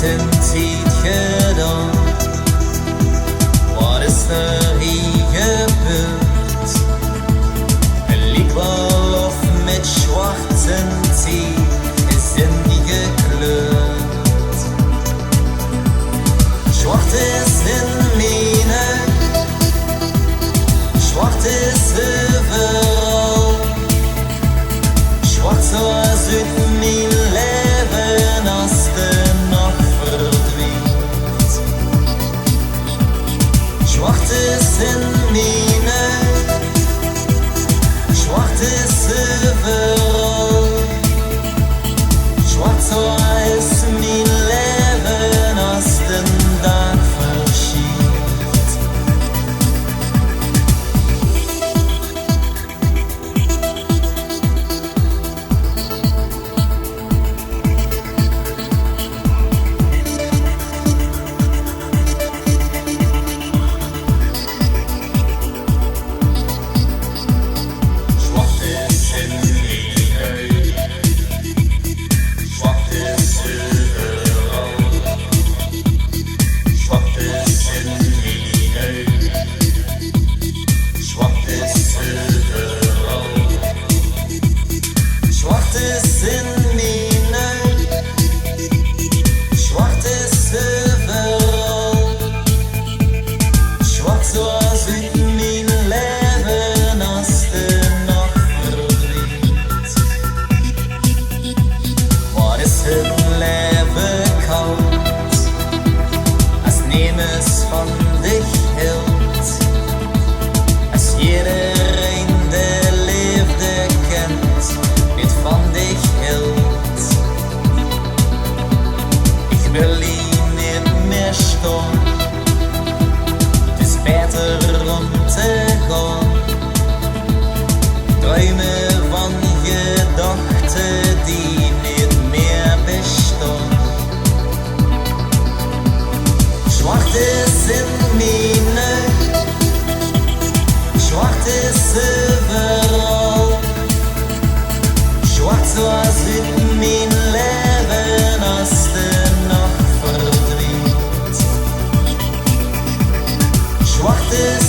een tijdje dan. Wat is er hier gebeurd? Een liep wel of met zwarte tiet is in die gekleurd. Zwart is in mijn, zwart is overal. Zwart zoals uit mijn leven als de nacht verdwijnt. Zwart is in mijn, zwart is overal. Zwart zoals mijn leven als de dag verschijnt. Van dich hield, als iedereen de liefde kent, niet van dich hield. Ik wil hier niet meer staan, het is beter om te gaan. Druimen van gedachten die niet meer bestaan. Zwart is in mijn, zwart is overal. Zwart zoals uit mijn leven als de nacht verdwijnt. Zwart is